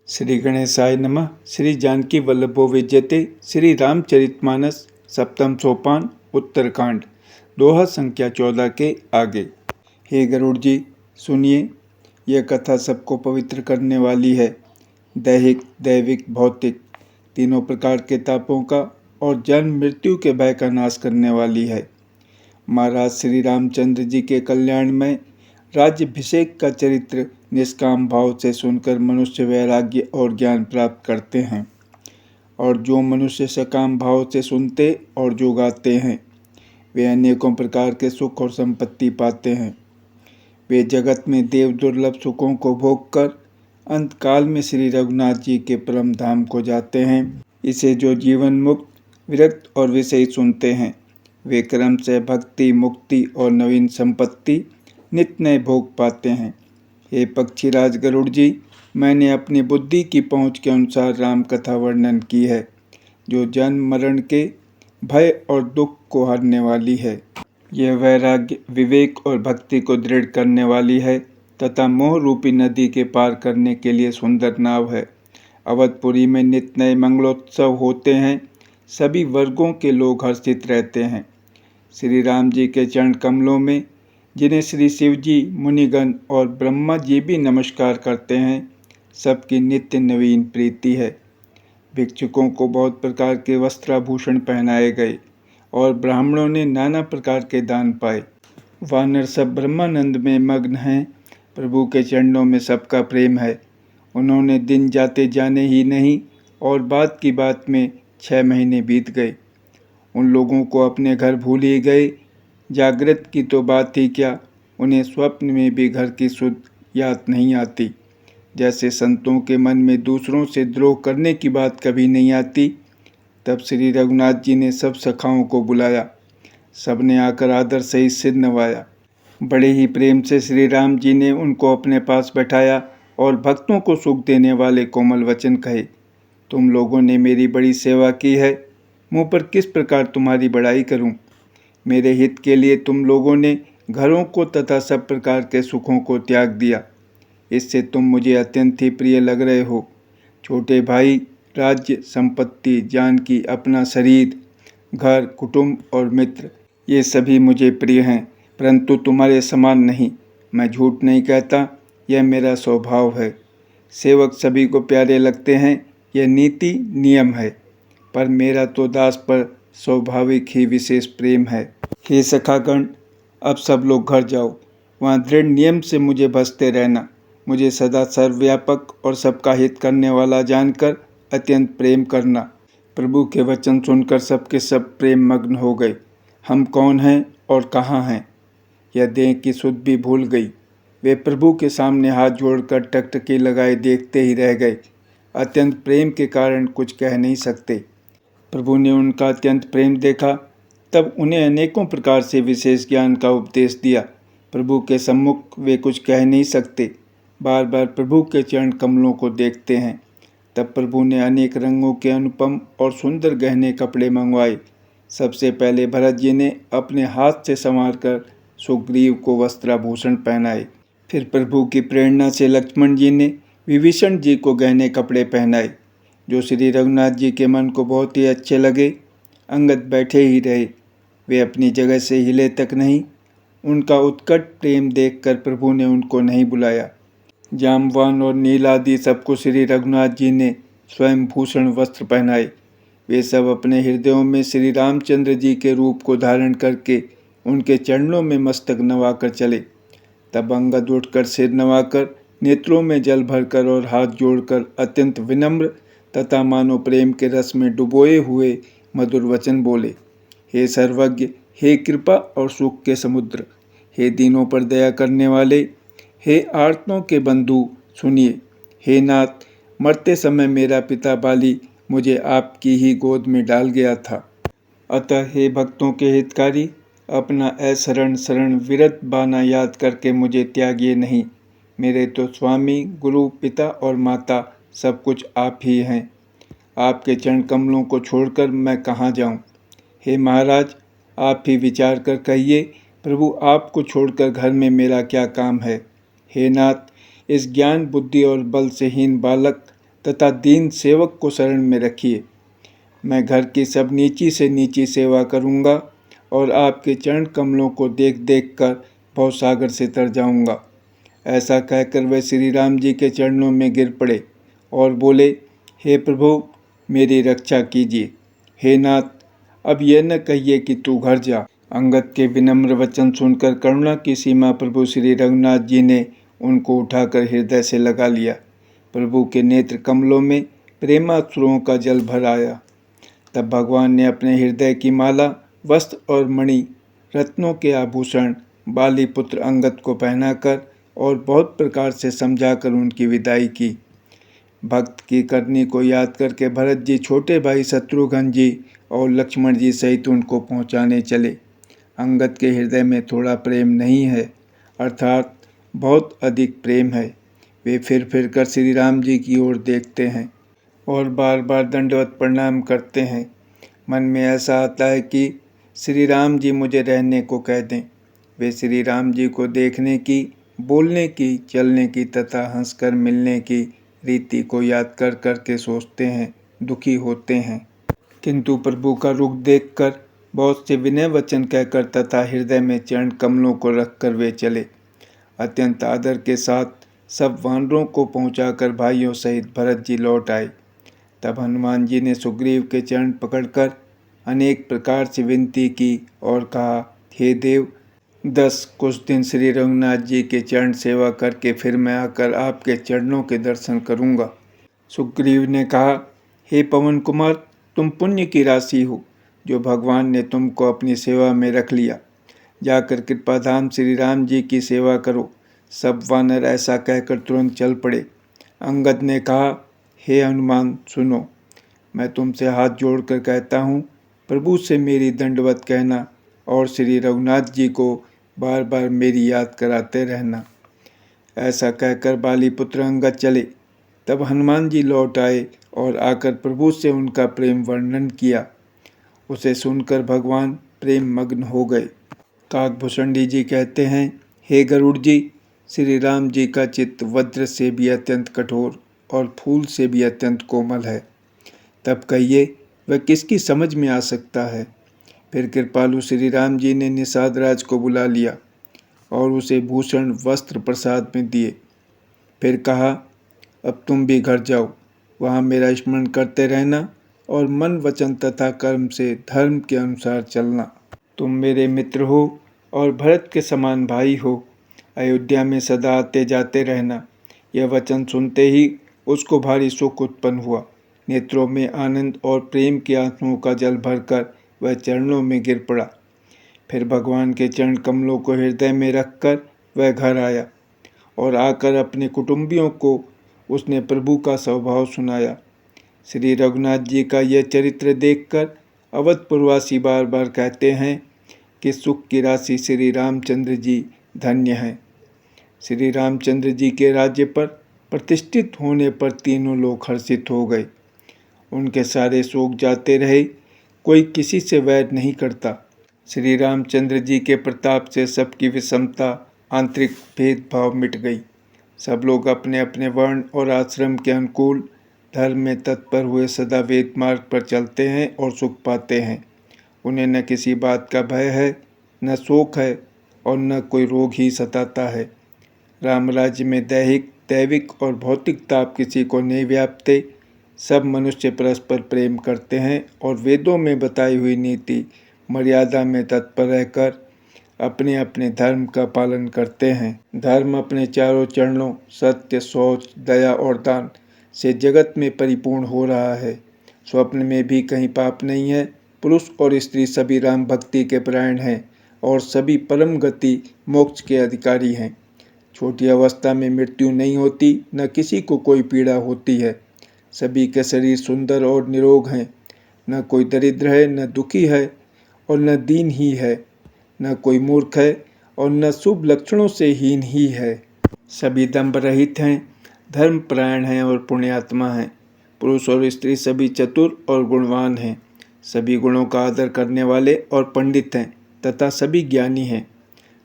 श्री गणेशाय नमः। श्री जानकी वल्लभो विजयते। श्री रामचरितमानस सप्तम सोपान उत्तरकांड दोहा संख्या 14 के आगे। हे गरुड़ जी सुनिए, यह कथा सबको पवित्र करने वाली है। दैहिक, दैविक, भौतिक तीनों प्रकार के तापों का और जन्म मृत्यु के भय का नाश करने वाली है। महाराज श्री रामचंद्र जी के कल्याण में राज्याभिषेक का चरित्र निष्काम भाव से सुनकर मनुष्य वैराग्य और ज्ञान प्राप्त करते हैं, और जो मनुष्य सकाम भाव से सुनते और जो गाते हैं वे अनेकों प्रकार के सुख और संपत्ति पाते हैं। वे जगत में देव दुर्लभ सुखों को भोग कर अंतकाल में श्री रघुनाथ जी के परम धाम को जाते हैं। इसे जो जीवन मुक्त, विरक्त और विषयी सुनते हैं वे क्रम से भक्ति, मुक्ति और नवीन संपत्ति नित्य नए भोग पाते हैं। हे पक्षीराज गरुड़ जी, मैंने अपनी बुद्धि की पहुँच के अनुसार राम कथा वर्णन की है, जो जन्म मरण के भय और दुख को हरने वाली है। यह वैराग्य, विवेक और भक्ति को दृढ़ करने वाली है तथा मोह रूपी नदी के पार करने के लिए सुंदर नाव है। अवधपुरी में नित्य नए मंगलोत्सव होते हैं, सभी वर्गों के लोग हर्षित रहते हैं। श्री राम जी के चरण कमलों में, जिन्हें श्री शिव जी, मुनिगण और ब्रह्मा जी भी नमस्कार करते हैं, सबकी नित्य नवीन प्रीति है। भिक्षुकों को बहुत प्रकार के वस्त्राभूषण पहनाए गए और ब्राह्मणों ने नाना प्रकार के दान पाए। वानर सब ब्रह्मानंद में मग्न हैं। प्रभु के चरणों में सबका प्रेम है। उन्होंने दिन जाते जाने ही नहीं और बात की बात में 6 महीने बीत गए। उन लोगों को अपने घर भूल ही गए। जागृत की तो बात ही क्या, उन्हें स्वप्न में भी घर की सुध याद नहीं आती। जैसे संतों के मन में दूसरों से द्रोह करने की बात कभी नहीं आती। तब श्री रघुनाथ जी ने सब सखाओं को बुलाया। सबने आकर आदर से सिर नवाया। बड़े ही प्रेम से श्री राम जी ने उनको अपने पास बैठाया और भक्तों को सुख देने वाले कोमल वचन कहे। तुम लोगों ने मेरी बड़ी सेवा की है, मुँह पर किस प्रकार तुम्हारी बड़ाई करूं। मेरे हित के लिए तुम लोगों ने घरों को तथा सब प्रकार के सुखों को त्याग दिया। इससे तुम मुझे अत्यंत ही प्रिय लग रहे हो। छोटे भाई, राज्य, संपत्ति, जानकी, अपना शरीर, घर, कुटुंब और मित्र, ये सभी मुझे प्रिय हैं, परंतु तुम्हारे समान नहीं। मैं झूठ नहीं कहता, यह मेरा स्वभाव है। सेवक सभी को प्यारे लगते हैं, यह नीति नियम है, पर मेरा तो दास पर स्वाभाविक ही विशेष प्रेम है। हे सखागण, अब सब लोग घर जाओ। वहाँ दृढ़ नियम से मुझे भजते रहना। मुझे सदा सर्वव्यापक और सबका हित करने वाला जानकर अत्यंत प्रेम करना। प्रभु के वचन सुनकर सबके सब प्रेम मग्न हो गए। हम कौन हैं और कहाँ हैं, यह देह की सुध भी भूल गई। वे प्रभु के सामने हाथ जोड़कर टकटकी लगाए देखते ही रह गए। अत्यंत प्रेम के कारण कुछ कह नहीं सकते। प्रभु ने उनका अत्यंत प्रेम देखा, तब उन्हें अनेकों प्रकार से विशेष ज्ञान का उपदेश दिया। प्रभु के सम्मुख वे कुछ कह नहीं सकते, बार बार प्रभु के चरण कमलों को देखते हैं। तब प्रभु ने अनेक रंगों के अनुपम और सुंदर गहने कपड़े मंगवाए। सबसे पहले भरत जी ने अपने हाथ से संवार कर सुग्रीव को वस्त्राभूषण पहनाए। फिर प्रभु की प्रेरणा से लक्ष्मण जी ने विभीषण जी को गहने कपड़े पहनाए, जो श्री रघुनाथ जी के मन को बहुत ही अच्छे लगे। अंगद बैठे ही रहे, वे अपनी जगह से हिले तक नहीं। उनका उत्कट प्रेम देखकर प्रभु ने उनको नहीं बुलाया। जाम्बवान और नील आदि सबको श्री रघुनाथ जी ने स्वयं भूषण वस्त्र पहनाए। वे सब अपने हृदयों में श्री रामचंद्र जी के रूप को धारण करके उनके चरणों में मस्तक नवाकर चले। तब अंगद उठकर सिर नवाकर, नेत्रों में जल भरकर और हाथ जोड़कर अत्यंत विनम्र तथा मानो प्रेम के रस में डुबोए हुए मधुर वचन बोले। हे सर्वज्ञ, हे कृपा और सुख के समुद्र, हे दीनों पर दया करने वाले, हे आर्तों के बंधु सुनिए। हे नाथ, मरते समय मेरा पिता बाली मुझे आपकी ही गोद में डाल गया था। अतः हे भक्तों के हितकारी, अपना अशरण शरण विरत बाना याद करके मुझे त्यागिए नहीं। मेरे तो स्वामी, गुरु, पिता और माता सब कुछ आप ही हैं। आपके चरण कमलों को छोड़कर मैं कहाँ जाऊँ। हे महाराज, आप ही विचार कर कहिए, प्रभु आपको छोड़कर घर में मेरा क्या काम है। हे नाथ, इस ज्ञान, बुद्धि और बल से हीन बालक तथा दीन सेवक को शरण में रखिए। मैं घर की सब नीची से नीची सेवा करूँगा और आपके चरण कमलों को देख देख कर भवसागर से तर जाऊँगा। ऐसा कहकर वह श्री राम जी के चरणों में गिर पड़े और बोले, हे प्रभु, मेरी रक्षा कीजिए। हे नाथ, अब यह न कहिए कि तू घर जा। अंगद के विनम्र वचन सुनकर करुणा की सीमा प्रभु श्री रघुनाथ जी ने उनको उठाकर हृदय से लगा लिया। प्रभु के नेत्र कमलों में प्रेमाश्रुओं का जल भर आया। तब भगवान ने अपने हृदय की माला, वस्त्र और मणि, रत्नों के आभूषण बाली पुत्र अंगद को पहनाकर और बहुत प्रकार से समझाकर उनकी विदाई की। भक्त की करनी को याद करके भरत जी छोटे भाई शत्रुघ्न जी और लक्ष्मण जी सहित उनको पहुंचाने चले। अंगद के हृदय में थोड़ा प्रेम नहीं है, अर्थात बहुत अधिक प्रेम है। वे फिर कर श्री राम जी की ओर देखते हैं और बार बार दंडवत प्रणाम करते हैं। मन में ऐसा आता है कि श्री राम जी मुझे रहने को कह दें। वे श्री राम जी को देखने की, बोलने की, चलने की तथा हंसकर मिलने की रीति को याद कर कर के सोचते हैं, दुखी होते हैं। किंतु प्रभु का रुख देखकर बहुत से विनय वचन कहकर तथा हृदय में चरण कमलों को रखकर वे चले। अत्यंत आदर के साथ सब वानरों को पहुंचाकर भाइयों सहित भरत जी लौट आए। तब हनुमान जी ने सुग्रीव के चरण पकड़कर अनेक प्रकार से विनती की और कहा, हे देव, 10 कुछ दिन श्री रघुनाथ जी के चरण सेवा करके फिर मैं आकर आपके चरणों के दर्शन करूंगा। सुग्रीव ने कहा, हे पवन कुमार, तुम पुण्य की राशि हो जो भगवान ने तुमको अपनी सेवा में रख लिया। जाकर कृपाधाम श्री राम जी की सेवा करो। सब वानर ऐसा कहकर तुरंत चल पड़े। अंगद ने कहा, हे हनुमान, सुनो, मैं तुमसे हाथ जोड़कर कहता हूँ, प्रभु से मेरी दंडवत कहना और श्री रघुनाथ जी को बार बार मेरी याद कराते रहना। ऐसा कहकर बाली पुत्र अंगद चले। तब हनुमान जी लौट आए और आकर प्रभु से उनका प्रेम वर्णन किया। उसे सुनकर भगवान प्रेम मग्न हो गए। काकभूषणी जी कहते हैं, हे गरुड़ जी, श्री राम जी का चित्त वज्र से भी अत्यंत कठोर और फूल से भी अत्यंत कोमल है। तब कहिए वह किसकी समझ में आ सकता है। फिर कृपालु श्री राम जी ने निषाद राज को बुला लिया और उसे भूषण वस्त्र प्रसाद में दिए। फिर कहा, अब तुम भी घर जाओ, वहाँ मेरा स्मरण करते रहना और मन, वचन तथा कर्म से धर्म के अनुसार चलना। तुम मेरे मित्र हो और भरत के समान भाई हो। अयोध्या में सदा आते जाते रहना। यह वचन सुनते ही उसको भारी सुख उत्पन्न हुआ। नेत्रों में आनंद और प्रेम के आंसुओं का जल भरकर वह चरणों में गिर पड़ा। फिर भगवान के चरण कमलों को हृदय में रखकर वह घर आया और आकर अपने कुटुंबियों को उसने प्रभु का स्वभाव सुनाया। श्री रघुनाथ जी का यह चरित्र देखकर अवधपुरवासी बार बार कहते हैं कि सुख की राशि श्री रामचंद्र जी धन्य हैं। श्री रामचंद्र जी के राज्य पर प्रतिष्ठित होने पर तीनों लोग हर्षित हो गए। उनके सारे शोक जाते रहे, कोई किसी से वैर नहीं करता। श्री रामचंद्र जी के प्रताप से सबकी विषमता, आंतरिक भेदभाव मिट गई। सब लोग अपने अपने वर्ण और आश्रम के अनुकूल धर्म में तत्पर हुए सदा वेद मार्ग पर चलते हैं और सुख पाते हैं। उन्हें न किसी बात का भय है, न शोक है और न कोई रोग ही सताता है। राम राज्य में दैहिक, दैविक और भौतिक ताप किसी को नहीं व्यापते। सब मनुष्य परस्पर प्रेम करते हैं और वेदों में बताई हुई नीति मर्यादा में तत्पर रहकर अपने अपने धर्म का पालन करते हैं। धर्म अपने चारों चरणों सत्य, शौच, दया और दान से जगत में परिपूर्ण हो रहा है। स्वप्न में भी कहीं पाप नहीं है। पुरुष और स्त्री सभी राम भक्ति के परायण हैं और सभी परम गति मोक्ष के अधिकारी हैं। छोटी अवस्था में मृत्यु नहीं होती, न किसी को कोई पीड़ा होती है। सभी के शरीर सुंदर और निरोग हैं। न कोई दरिद्र है, न दुखी है और न दीन ही है। न कोई मूर्ख है और न शुभ लक्षणों से हीन ही है। सभी दंभ रहित हैं, धर्मपरायण हैं और पुण्यात्मा हैं। पुरुष और स्त्री सभी चतुर और गुणवान हैं। सभी गुणों का आदर करने वाले और पंडित हैं तथा सभी ज्ञानी हैं।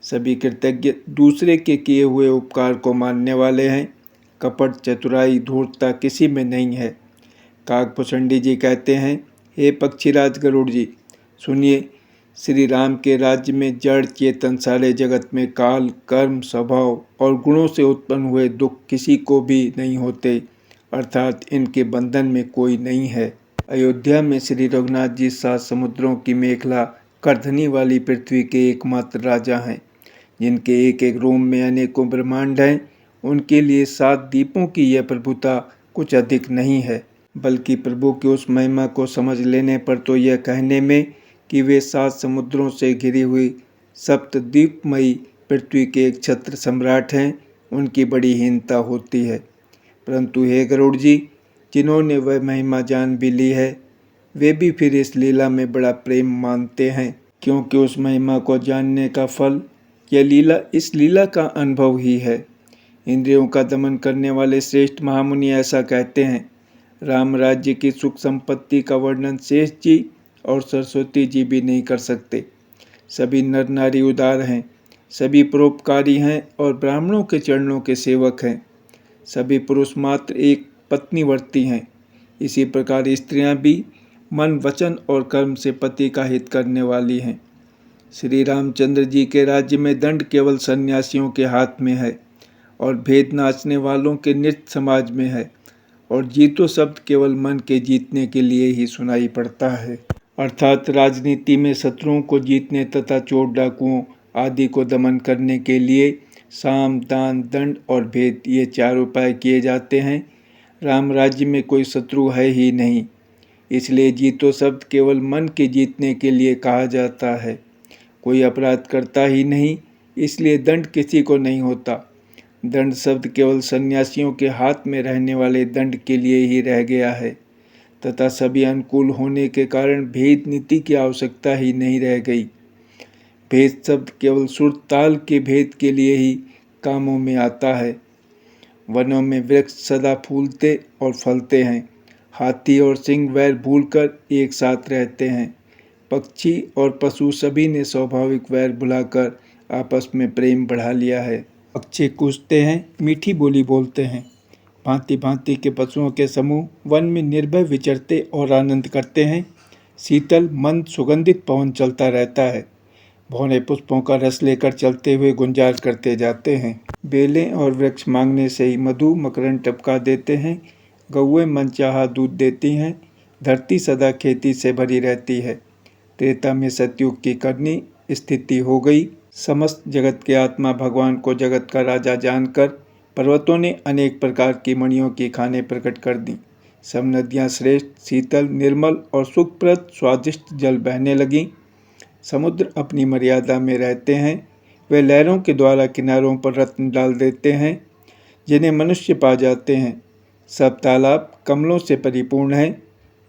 सभी कृतज्ञ, दूसरे के किए हुए उपकार को मानने वाले हैं। कपट, चतुराई, धूर्तता किसी में नहीं है। काकभूषणी जी कहते हैं, हे पक्षीराज गरुड़ जी, सुनिए, श्री राम के राज्य में जड़ चेतन सारे जगत में काल, कर्म, स्वभाव और गुणों से उत्पन्न हुए दुख किसी को भी नहीं होते, अर्थात इनके बंधन में कोई नहीं है। अयोध्या में श्री रघुनाथ जी 7 समुद्रों की मेखला करधनी वाली पृथ्वी के एकमात्र राजा हैं, जिनके एक एक रोम में अनेकों ब्रह्मांड हैं। उनके लिए 7 द्वीपों की यह प्रभुता कुछ अधिक नहीं है, बल्कि प्रभु की उस महिमा को समझ लेने पर तो यह कहने में कि वे 7 समुद्रों से घिरी हुई सप्तद्वीपमयी पृथ्वी के एक छत्र सम्राट हैं, उनकी बड़ी हीनता होती है। परंतु हे गरुड़ जी, जिन्होंने वह महिमा जान भी ली है, वे भी फिर इस लीला में बड़ा प्रेम मानते हैं, क्योंकि उस महिमा को जानने का फल यह लीला, इस लीला का अनुभव ही है। इंद्रियों का दमन करने वाले श्रेष्ठ महामुनि ऐसा कहते हैं, राम राज्य की सुख संपत्ति का वर्णन शेष जी और सरस्वती जी भी नहीं कर सकते। सभी नर नारी उदार हैं, सभी परोपकारी हैं और ब्राह्मणों के चरणों के सेवक हैं। सभी पुरुष मात्र एक पत्नीवर्ती हैं। इसी प्रकार स्त्रियां भी मन, वचन और कर्म से पति का हित करने वाली हैं। श्री रामचंद्र जी के राज्य में दंड केवल सन्यासियों के हाथ में है और भेद नाचने वालों के नृत्य समाज में है, और जीतो शब्द केवल मन के जीतने के लिए ही सुनाई पड़ता है। अर्थात राजनीति में शत्रुओं को जीतने तथा चोर डाकुओं आदि को दमन करने के लिए साम, दान, दंड और भेद, ये 4 उपाय किए जाते हैं। राम राज्य में कोई शत्रु है ही नहीं, इसलिए जीतो शब्द केवल मन के जीतने के लिए कहा जाता है। कोई अपराध करता ही नहीं, इसलिए दंड किसी को नहीं होता। दंड शब्द केवल सन्यासियों के हाथ में रहने वाले दंड के लिए ही रह गया है, तथा सभी अनुकूल होने के कारण भेद नीति की आवश्यकता ही नहीं रह गई। भेद शब्द केवल सुर ताल के भेद के लिए ही कामों में आता है। वनों में वृक्ष सदा फूलते और फलते हैं, हाथी और सिंह वैर भूलकर एक साथ रहते हैं। पक्षी और पशु सभी ने स्वाभाविक वैर भुलाकर आपस में प्रेम बढ़ा लिया है। पक्षी कूजते हैं, मीठी बोली बोलते हैं। भांति भांति के पशुओं के समूह वन में निर्भय विचरते और आनंद करते हैं। शीतल मंद सुगंधित पवन चलता रहता है। भौरे पुष्पों का रस लेकर चलते हुए गुंजार करते जाते हैं। बेलें और वृक्ष मांगने से ही मधु मकरंद टपका देते हैं। गौएं मनचाहा दूध देती हैं। धरती सदा खेती से भरी रहती है। त्रेता में सतयुग की करनी स्थिति हो गई। समस्त जगत के आत्मा भगवान को जगत का राजा जानकर पर्वतों ने अनेक प्रकार की मणियों की खानें प्रकट कर दी। सब नदियाँ श्रेष्ठ, शीतल, निर्मल और सुखप्रद स्वादिष्ट जल बहने लगीं। समुद्र अपनी मर्यादा में रहते हैं। वे लहरों के द्वारा किनारों पर रत्न डाल देते हैं, जिन्हें मनुष्य पा जाते हैं। सब तालाब कमलों से परिपूर्ण हैं।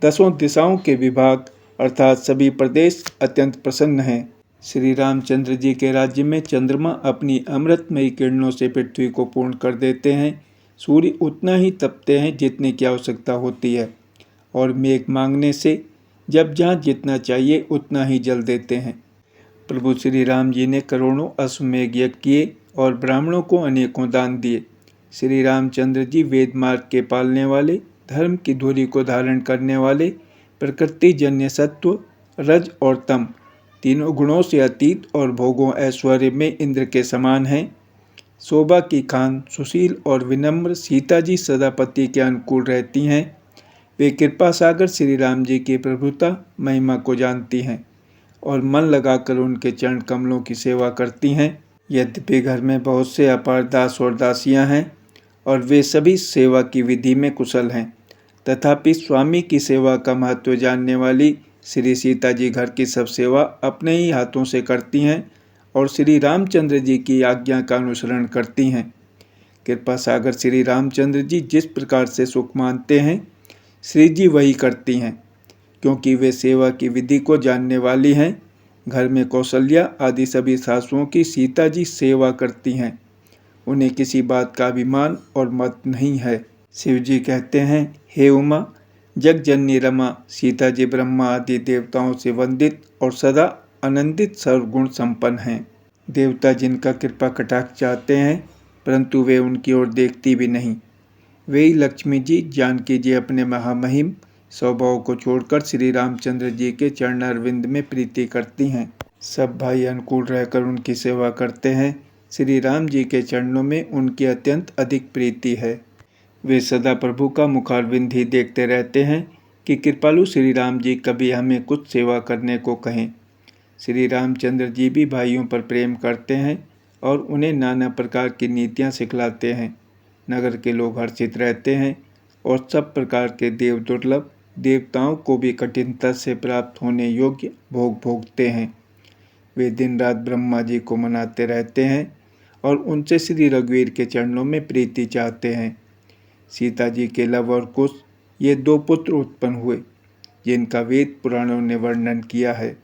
10 दिशाओं के विभाग अर्थात सभी प्रदेश अत्यंत प्रसन्न हैं। श्री रामचंद्र जी के राज्य में चंद्रमा अपनी अमृतमयी किरणों से पृथ्वी को पूर्ण कर देते हैं। सूर्य उतना ही तपते हैं जितने की आवश्यकता होती है, और मेघ मांगने से जब जहाँ जितना चाहिए उतना ही जल देते हैं। प्रभु श्री राम जी ने करोड़ों अश्वमेघ यज्ञ किए और ब्राह्मणों को अनेकों दान दिए। श्री रामचंद्र जी वेद मार्ग के पालने वाले, धर्म की धुरी को धारण करने वाले, प्रकृति जन्य सत्व, रज और तम तीनों गुणों से अतीत और भोगों ऐश्वर्य में इंद्र के समान हैं। शोभा की खान, सुशील और विनम्र सीता जी सदा पति के अनुकूल रहती हैं। वे कृपा सागर श्री राम जी की प्रभुता महिमा को जानती हैं और मन लगाकर उनके चरण कमलों की सेवा करती हैं। यद्यपि घर में बहुत से अपार दास और दासियां हैं और वे सभी सेवा की विधि में कुशल हैं, तथापि स्वामी की सेवा का महत्व जानने वाली श्री सीता जी घर की सब सेवा अपने ही हाथों से करती हैं और श्री रामचंद्र जी की आज्ञा का अनुसरण करती हैं। कृपा सागर श्री रामचंद्र जी जिस प्रकार से सुख मानते हैं, श्री जी वही करती हैं, क्योंकि वे सेवा की विधि को जानने वाली हैं। घर में कौशल्या आदि सभी सासुओं की सीता जी सेवा करती हैं। उन्हें किसी बात का अभिमान और मत नहीं है। शिव जी कहते हैं, हे उमा, जग जननी रमा, सीता जी ब्रह्मा आदि देवताओं से वंदित और सदा आनंदित सर्वगुण संपन्न हैं। देवता जिनका कृपा कटाक्ष चाहते हैं, परंतु वे उनकी ओर देखती भी नहीं। वे लक्ष्मी जी जानकी जी अपने महामहिम स्वभाव को छोड़कर श्री रामचंद्र जी के चरणारविंद में प्रीति करती हैं। सब भाई अनुकूल रहकर उनकी सेवा करते हैं। श्री राम जी के चरणों में उनकी अत्यंत अधिक प्रीति है। वे सदा प्रभु का मुखारविंद ही देखते रहते हैं कि कृपालु श्री राम जी कभी हमें कुछ सेवा करने को कहें। श्री रामचंद्र जी भी भाइयों पर प्रेम करते हैं और उन्हें नाना प्रकार की नीतियाँ सिखलाते हैं। नगर के लोग हर्षित रहते हैं और सब प्रकार के देव दुर्लभ देवताओं को भी कठिनता से प्राप्त होने योग्य भोग भोगते हैं। वे दिन रात ब्रह्मा जी को मनाते रहते हैं और उनसे श्री रघुवीर के चरणों में प्रीति चाहते हैं। सीता जी के लव और कुश ये 2 पुत्र उत्पन्न हुए जिनका वेद पुराणों ने वर्णन किया है।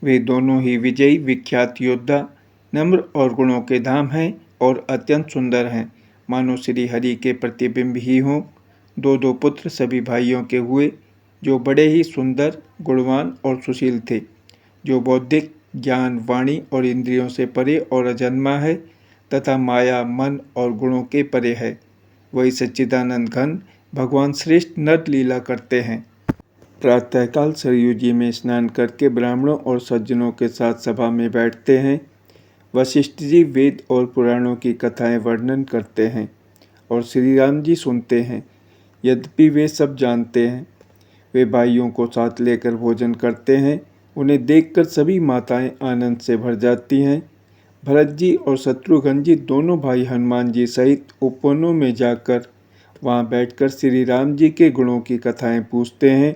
वे दोनों ही विजयी विख्यात योद्धा, नम्र और गुणों के धाम हैं और अत्यंत सुंदर हैं, मानो श्री हरि के प्रतिबिंब ही हों। 2 पुत्र सभी भाइयों के हुए जो बड़े ही सुंदर, गुणवान और सुशील थे, जो बौद्धिक ज्ञान, वाणी और इंद्रियों से परे और अजन्मा है तथा माया, मन और गुणों के परे है। वही सच्चिदानंद घन भगवान श्रेष्ठ नर लीला करते हैं। प्रातःकाल सरयू जी में स्नान करके ब्राह्मणों और सज्जनों के साथ सभा में बैठते हैं। वशिष्ठ जी वेद और पुराणों की कथाएं वर्णन करते हैं और श्री राम जी सुनते हैं। यद्यपि वे सब जानते हैं, वे भाइयों को साथ लेकर भोजन करते हैं। उन्हें देखकर सभी माताएं आनंद से भर जाती हैं। भरत जी और शत्रुघ्न जी दोनों भाई हनुमान जी सहित उपवनों में जाकर वहां बैठकर श्री राम जी के गुणों की कथाएं पूछते हैं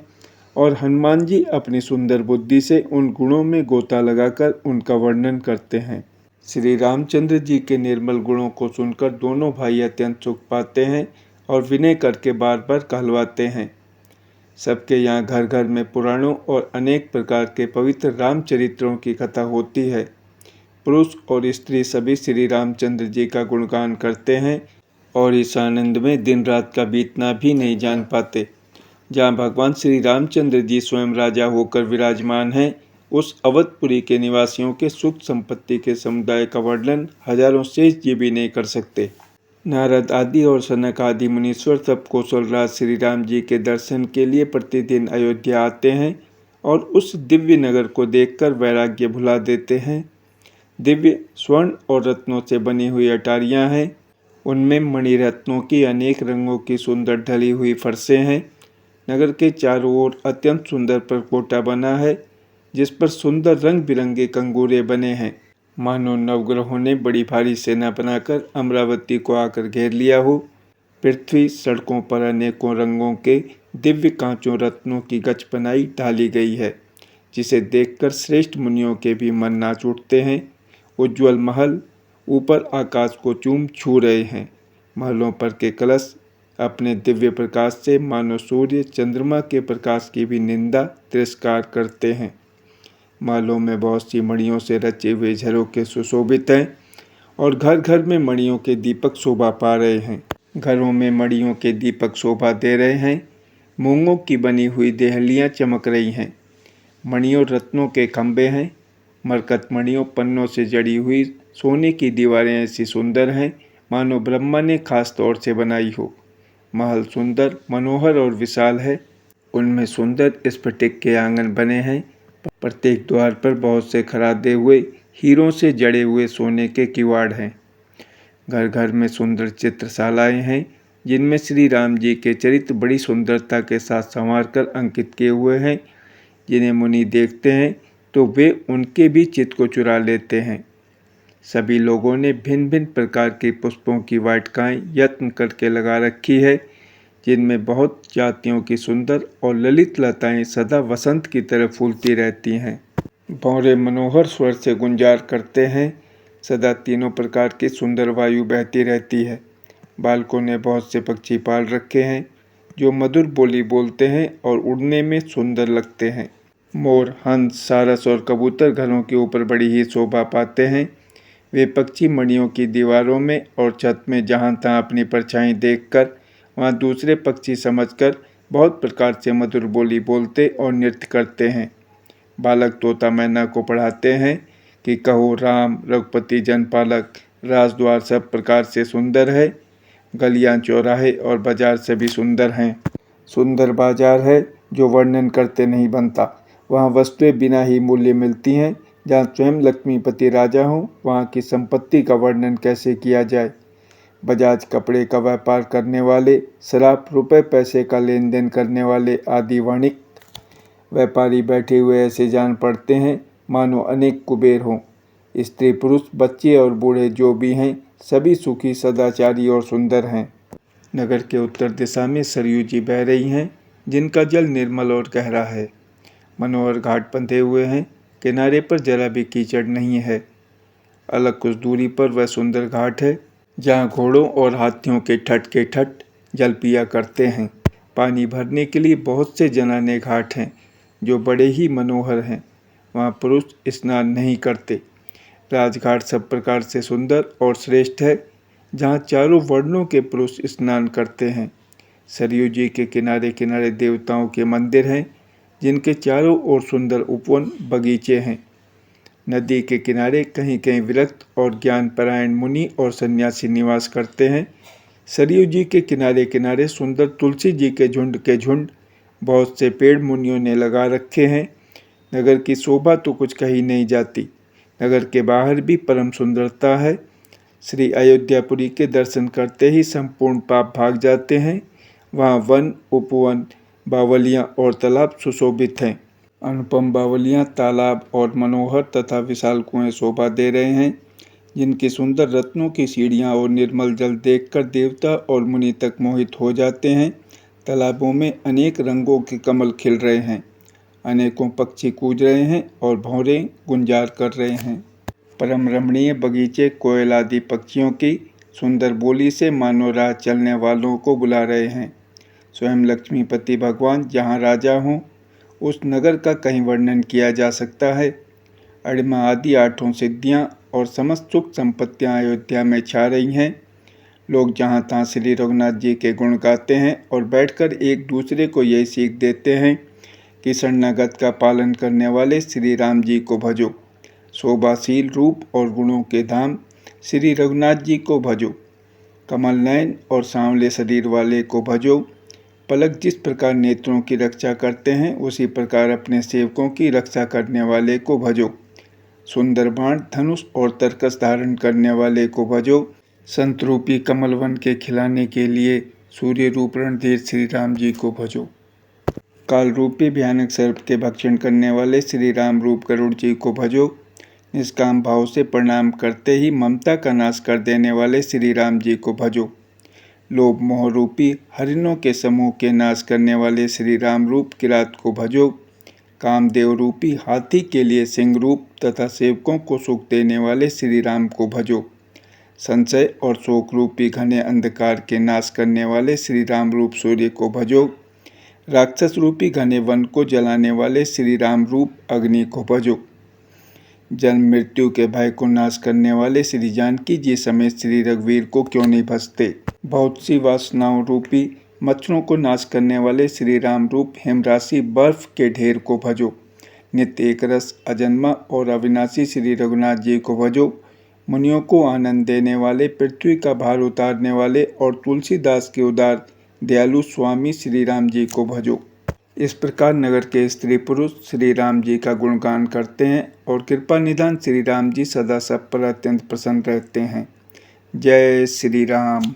और हनुमान जी अपनी सुंदर बुद्धि से उन गुणों में गोता लगाकर उनका वर्णन करते हैं। श्री रामचंद्र जी के निर्मल गुणों को सुनकर दोनों भाई अत्यंत सुख पाते हैं और विनय करके बार बार कहलवाते हैं। सबके यहाँ घर घर में पुराणों और अनेक प्रकार के पवित्र रामचरित्रों की कथा होती है। पुरुष और स्त्री सभी श्री रामचंद्र जी का गुणगान करते हैं और इस आनंद में दिन रात का बीतना भी नहीं जान पाते। जहाँ भगवान श्री रामचंद्र जी स्वयं राजा होकर विराजमान हैं, उस अवधपुरी के निवासियों के सुख संपत्ति के समुदाय का वर्णन हजारों शेष जी भी नहीं कर सकते। नारद आदि और सनक आदि मुनीश्वर सब कौशलराज श्री राम जी के दर्शन के लिए प्रतिदिन अयोध्या आते हैं और उस दिव्य नगर को देखकर वैराग्य भुला देते हैं। दिव्य स्वर्ण और रत्नों से बनी हुई अटारियां हैं, उनमें मणिरत्नों की अनेक रंगों की सुंदर ढली हुई फर्शें हैं। नगर के चारों ओर अत्यंत सुंदर परकोटा बना है, जिस पर सुंदर रंग बिरंगे कंगूरे बने हैं, मानो नवग्रहों ने बड़ी भारी सेना बनाकर अमरावती को आकर घेर लिया हो। पृथ्वी सड़कों पर अनेकों रंगों के दिव्य कांचों रत्नों की गच बनाई डाली गई है, जिसे देखकर श्रेष्ठ मुनियों के भी मन नाच उठते हैं। उज्ज्वल महल ऊपर आकाश को चूम छू रहे हैं। महलों पर के कलश अपने दिव्य प्रकाश से मानो सूर्य चंद्रमा के प्रकाश की भी निंदा तिरस्कार करते हैं। महलों में बहुत सी मणियों से रचे हुए झरोखे सुशोभित हैं और घर घर में मणियों के दीपक शोभा पा रहे हैं। घरों में मणियों के दीपक शोभा दे रहे हैं। मूंगों की बनी हुई देहलियां चमक रही हैं। मणियों रत्नों के खंभे हैं। मरकत मणियों पन्नों से जड़ी हुई सोने की दीवारें ऐसी सुंदर हैं मानो ब्रह्मा ने खास तौर से बनाई हो। महल सुंदर, मनोहर और विशाल है। उनमें सुंदर स्फटिक के आंगन बने हैं। प्रत्येक द्वार पर बहुत से खरादे हुए हीरों से जड़े हुए सोने के किवाड़ हैं। घर घर में सुंदर चित्रशालाएं हैं, जिनमें श्री राम जी के चरित्र बड़ी सुंदरता के साथ संवार कर अंकित किए हुए हैं। जिन्हें मुनि देखते हैं तो वे उनके भी चित्त को चुरा लेते हैं। सभी लोगों ने भिन्न भिन्न प्रकार के पुष्पों की वाटिकाएं यत्न करके लगा रखी है, जिनमें बहुत जातियों की सुंदर और ललित लताएं सदा वसंत की तरह फूलती रहती हैं। भौरे मनोहर स्वर से गुंजार करते हैं। सदा तीनों प्रकार की सुंदर वायु बहती रहती है। बालकों ने बहुत से पक्षी पाल रखे हैं, जो मधुर बोली बोलते हैं और उड़ने में सुंदर लगते हैं। मोर, हंस, सारस और कबूतर घरों के ऊपर बड़ी ही शोभा पाते हैं। वे पक्षी मणियों की दीवारों में और छत में जहाँ तहाँ अपनी परछाई देखकर वहाँ दूसरे पक्षी समझकर बहुत प्रकार से मधुर बोली बोलते और नृत्य करते हैं। बालक तोता मैना को पढ़ाते हैं कि कहो राम रघुपति जनपालक, राजद्वार सब प्रकार से सुंदर है। गलियां, चौराहे और बाजार से भी सुंदर हैं। सुंदर बाजार है जो वर्णन करते नहीं बनता। वहाँ वस्तुएं बिना ही मूल्य मिलती हैं। जहाँ स्वयं लक्ष्मीपति राजा हों, वहाँ की संपत्ति का वर्णन कैसे किया जाए। बजाज कपड़े का व्यापार करने वाले, शराब, रुपए पैसे का लेन देन करने वाले आदि वाणिक व्यापारी बैठे हुए ऐसे जान पड़ते हैं मानो अनेक कुबेर हों। स्त्री, पुरुष, बच्चे और बूढ़े जो भी हैं, सभी सुखी, सदाचारी और सुंदर हैं। नगर के उत्तर दिशा में सरयू जी बह रही हैं, जिनका जल निर्मल और गहरा है। मनोहर घाट बंधे हुए हैं, किनारे पर जरा भी कीचड़ नहीं है। अलग कुछ दूरी पर वह सुंदर घाट है जहाँ घोड़ों और हाथियों के ठट के ठट जल पिया करते हैं। पानी भरने के लिए बहुत से जनाने घाट हैं जो बड़े ही मनोहर हैं। वहाँ पुरुष स्नान नहीं करते। राजघाट सब प्रकार से सुंदर और श्रेष्ठ है, जहाँ चारों वर्णों के पुरुष स्नान करते हैं। सरयू जी के किनारे किनारे देवताओं के मंदिर हैं, जिनके चारों ओर सुंदर उपवन बगीचे हैं। नदी के किनारे कहीं कहीं विरक्त और ज्ञानपरायण मुनि और सन्यासी निवास करते हैं। सरयू जी के किनारे किनारे सुंदर तुलसी जी के झुंड बहुत से पेड़ मुनियों ने लगा रखे हैं। नगर की शोभा तो कुछ कही नहीं जाती। नगर के बाहर भी परम सुंदरता है। श्री अयोध्यापुरी के दर्शन करते ही संपूर्ण पाप भाग जाते हैं। वहाँ वन, उपवन, बावलियाँ और तालाब सुशोभित हैं। अनुपम बावलियाँ, तालाब और मनोहर तथा विशाल कुएं शोभा दे रहे हैं, जिनकी सुंदर रत्नों की सीढ़ियाँ और निर्मल जल देखकर देवता और मुनि तक मोहित हो जाते हैं। तालाबों में अनेक रंगों के कमल खिल रहे हैं। अनेकों पक्षी कूद रहे हैं और भौरे गुंजार कर रहे हैं। परम रमणीय बगीचे कोयल आदि पक्षियों की सुंदर बोली से मानो राह चलने वालों को बुला रहे हैं। स्वयं लक्ष्मीपति भगवान जहाँ राजा हों, उस नगर का कहीं वर्णन किया जा सकता है। अणिमा आदि 8 सिद्धियाँ और समस्त सुख संपत्तियाँ अयोध्या में छा रही हैं। लोग जहाँ तहाँ श्री रघुनाथ जी के गुण गाते हैं और बैठकर एक दूसरे को यही सीख देते हैं कि शरणागत का पालन करने वाले श्री राम जी को भजो। शोभाशील रूप और गुणों के धाम श्री रघुनाथ जी को भजो। कमल नयन और सांवले शरीर वाले को भजो। पलक जिस प्रकार नेत्रों की रक्षा करते हैं, उसी प्रकार अपने सेवकों की रक्षा करने वाले को भजो। सुंदर बाण, धनुष और तरकस धारण करने वाले को भजो। संत रूपी कमलवन के खिलाने के लिए सूर्य रूप रणधीर श्री राम जी को भजो। काल रूपी भयानक सर्प के भक्षण करने वाले श्री राम रूप गरुड़ जी को भजो। निष्काम भाव से प्रणाम करते ही ममता का नाश कर देने वाले श्री राम जी को भजो। लोभ मोह रूपी हरिणों के समूह के नाश करने वाले श्री राम रूप किरात को भजो। कामदेव रूपी हाथी के लिए सिंह रूप तथा सेवकों को सुख देने वाले श्री राम को भजो। संशय और शोक रूपी घने अंधकार के नाश करने वाले श्री राम रूप सूर्य को भजो। राक्षस रूपी घने वन को जलाने वाले श्री राम रूप अग्नि को भजो। जन्म मृत्यु के भय को नाश करने वाले श्री जानकी जी समेत श्री रघुवीर को क्यों नहीं भजते। बहुत सी वासनाओं रूपी मच्छरों को नाश करने वाले श्री राम रूप हेमराशि बर्फ के ढेर को भजो। नित्य एक रस, अजन्मा और अविनाशी श्री रघुनाथ जी को भजो। मुनियों को आनंद देने वाले, पृथ्वी का भार उतारने वाले और तुलसीदास के उदार दयालु स्वामी श्री राम जी को भजो। इस प्रकार नगर के स्त्री पुरुष श्री राम जी का गुणगान करते हैं और कृपा निधान श्री राम जी सदा सब पर अत्यंत प्रसन्न रहते हैं। जय श्री राम।